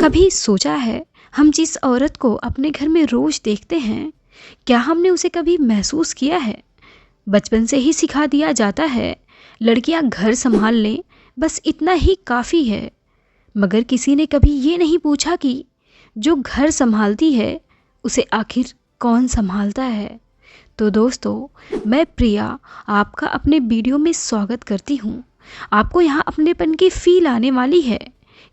कभी सोचा है, हम जिस औरत को अपने घर में रोज देखते हैं, क्या हमने उसे कभी महसूस किया है? बचपन से ही सिखा दिया जाता है, लड़कियां घर संभाल लें, बस इतना ही काफ़ी है। मगर किसी ने कभी ये नहीं पूछा कि जो घर संभालती है उसे आखिर कौन संभालता है। तो दोस्तों, मैं प्रिया आपका अपने वीडियो में स्वागत करती हूँ। आपको यहाँ अपनेपन की फील आने वाली है,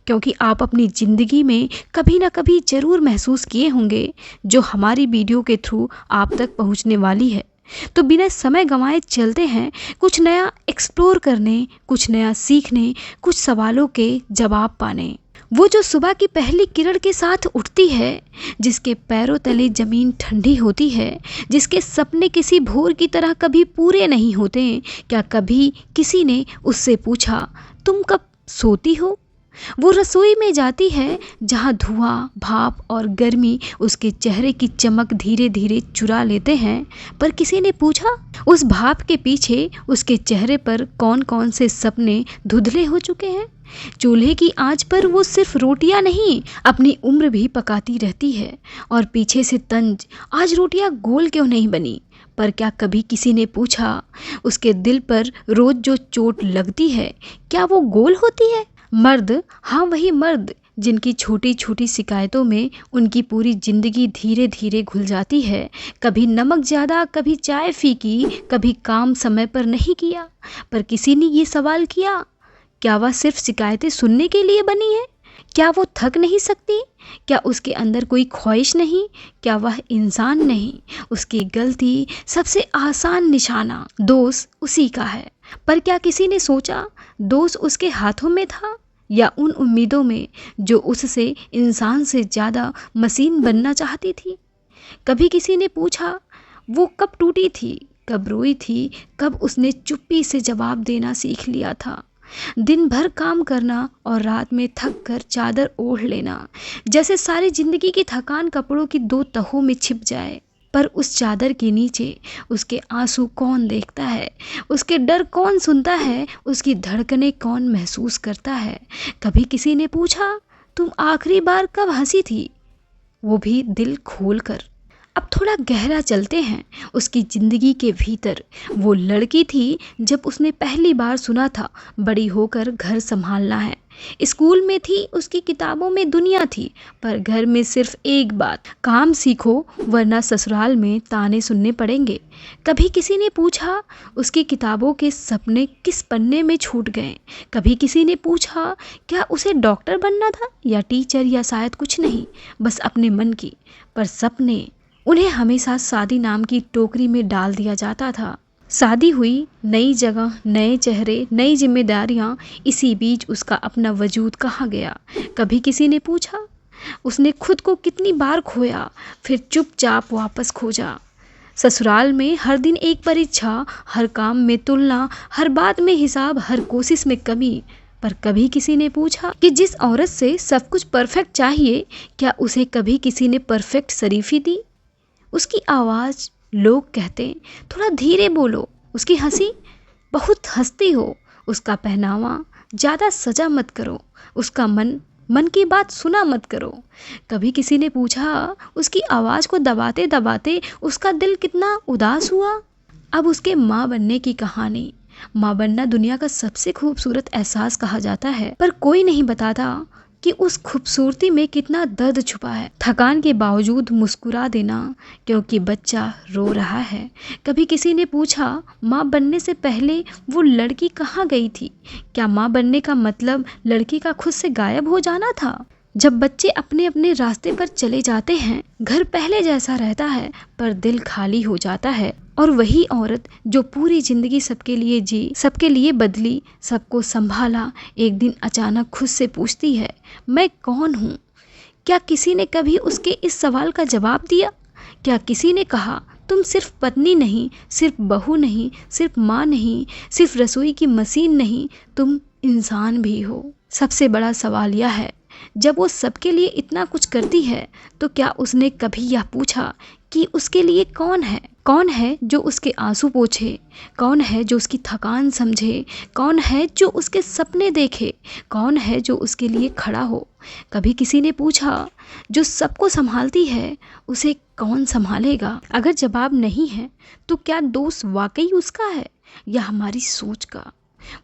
क्योंकि आप अपनी ज़िंदगी में कभी ना कभी ज़रूर महसूस किए होंगे जो हमारी वीडियो के थ्रू आप तक पहुँचने वाली है। तो बिना समय गंवाए चलते हैं कुछ नया एक्सप्लोर करने, कुछ नया सीखने, कुछ सवालों के जवाब पाने। वो जो सुबह की पहली किरण के साथ उठती है, जिसके पैरों तले ज़मीन ठंडी होती है, जिसके सपने किसी भोर की तरह कभी पूरे नहीं होते। क्या कभी किसी ने उससे पूछा, तुम कब सोती हो? वो रसोई में जाती है जहाँ धुआं, भाप और गर्मी उसके चेहरे की चमक धीरे धीरे चुरा लेते हैं। पर किसी ने पूछा, उस भाप के पीछे उसके चेहरे पर कौन कौन से सपने धुंधले हो चुके हैं? चूल्हे की आंच पर वो सिर्फ रोटियां नहीं, अपनी उम्र भी पकाती रहती है। और पीछे से तंज, आज रोटियां गोल क्यों नहीं बनी? पर क्या कभी किसी ने पूछा, उसके दिल पर रोज जो चोट लगती है, क्या वो गोल होती है? मर्द, हाँ वही मर्द, जिनकी छोटी छोटी शिकायतों में उनकी पूरी ज़िंदगी धीरे धीरे घुल जाती है। कभी नमक ज़्यादा, कभी चाय फीकी, कभी काम समय पर नहीं किया। पर किसी ने ये सवाल किया, क्या वह सिर्फ शिकायतें सुनने के लिए बनी है? क्या वो थक नहीं सकती? क्या उसके अंदर कोई ख्वाहिश नहीं? क्या वह इंसान नहीं? उसकी गलती सबसे आसान निशाना दोष उसी का है। पर क्या किसी ने सोचा, दोष उसके हाथों में था या उन उम्मीदों में जो उससे इंसान से ज़्यादा मशीन बनना चाहती थी? कभी किसी ने पूछा, वो कब टूटी थी, कब रोई थी, कब उसने चुप्पी से जवाब देना सीख लिया था? दिन भर काम करना और रात में थक कर चादर ओढ़ लेना, जैसे सारी जिंदगी की थकान कपड़ों की दो तहों में छिप जाए। पर उस चादर के नीचे उसके आंसू कौन देखता है? उसके डर कौन सुनता है? उसकी धड़कनें कौन महसूस करता है? कभी किसी ने पूछा, तुम आखिरी बार कब हंसी थी? वो भी दिल खोल कर। अब थोड़ा गहरा चलते हैं उसकी ज़िंदगी के भीतर। वो लड़की थी जब उसने पहली बार सुना था, बड़ी होकर घर संभालना है। स्कूल में थी, उसकी किताबों में दुनिया थी, पर घर में सिर्फ एक बात, काम सीखो वरना ससुराल में ताने सुनने पड़ेंगे। कभी किसी ने पूछा, उसकी किताबों के सपने किस पन्ने में छूट गए? कभी किसी ने पूछा, क्या उसे डॉक्टर बनना था या टीचर या शायद कुछ नहीं, बस अपने मन की। पर सपने, उन्हें हमेशा शादी नाम की टोकरी में डाल दिया जाता था। शादी हुई, नई जगह, नए चेहरे, नई जिम्मेदारियां, इसी बीच उसका अपना वजूद कहाँ गया? कभी किसी ने पूछा, उसने खुद को कितनी बार खोया, फिर चुपचाप वापस खोजा? ससुराल में हर दिन एक परीक्षा, हर काम में तुलना, हर बात में हिसाब, हर कोशिश में कमी। पर कभी किसी ने पूछा कि जिस औरत से सब कुछ परफेक्ट चाहिए, क्या उसे कभी किसी ने परफेक्ट शरीफी दी? उसकी आवाज़, लोग कहते थोड़ा धीरे बोलो। उसकी हंसी, बहुत हंसती हो। उसका पहनावा, ज़्यादा सजा मत करो। उसका मन की बात सुना मत करो। कभी किसी ने पूछा, उसकी आवाज़ को दबाते दबाते उसका दिल कितना उदास हुआ? अब उसके माँ बनने की कहानी। माँ बनना दुनिया का सबसे खूबसूरत एहसास कहा जाता है, पर कोई नहीं बताता कि उस खूबसूरती में कितना दर्द छुपा है। थकान के बावजूद मुस्कुरा देना क्योंकि बच्चा रो रहा है। कभी किसी ने पूछा, माँ बनने से पहले वो लड़की कहाँ गई थी? क्या माँ बनने का मतलब लड़की का खुद से गायब हो जाना था? जब बच्चे अपने अपने रास्ते पर चले जाते हैं, घर पहले जैसा रहता है, पर दिल खाली हो जाता है। और वही औरत जो पूरी जिंदगी सबके लिए जी, सबके लिए बदली, सबको संभाला, एक दिन अचानक खुद से पूछती है, मैं कौन हूँ? क्या किसी ने कभी उसके इस सवाल का जवाब दिया? क्या किसी ने कहा, तुम सिर्फ पत्नी नहीं, सिर्फ बहू नहीं, सिर्फ माँ नहीं, सिर्फ रसोई की मशीन नहीं, तुम इंसान भी हो? सबसे बड़ा सवाल यह है, जब वो सबके लिए इतना कुछ करती है, तो क्या उसने कभी यह पूछा कि उसके लिए कौन है जो उसके आंसू पोंछे, कौन है जो उसकी थकान समझे, कौन है जो उसके सपने देखे, कौन है जो उसके लिए खड़ा हो। कभी किसी ने पूछा, जो सबको संभालती है उसे कौन संभालेगा? अगर जवाब नहीं है तो क्या दोष वाकई उसका है या हमारी सोच का?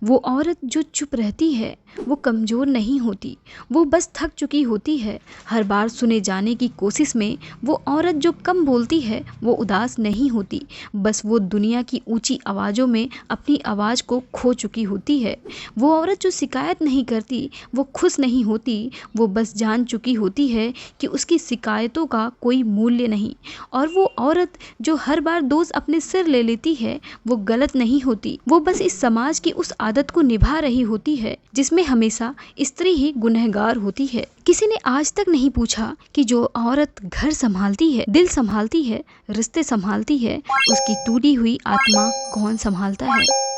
वो औरत जो चुप रहती है वो कमज़ोर नहीं होती, वो बस थक चुकी होती है। हर बार सुने जाने की कोशिश में वो औरत जो कम बोलती है वो उदास नहीं होती, बस वो दुनिया की ऊंची आवाज़ों में अपनी आवाज़ को खो चुकी होती है। वो औरत जो शिकायत नहीं करती वो खुश नहीं होती, वो बस जान चुकी होती है कि उसकी शिकायतों का कोई मूल्य नहीं। और वो औरत जो हर बार दोष अपने सिर ले लेती है वो गलत नहीं होती, वो बस इस समाज की उस आदत को निभा रही होती है जिसमें हमेशा स्त्री ही गुनहगार होती है। किसी ने आज तक नहीं पूछा कि जो औरत घर संभालती है, दिल संभालती है, रिश्ते संभालती है, उसकी टूटी हुई आत्मा कौन संभालता है।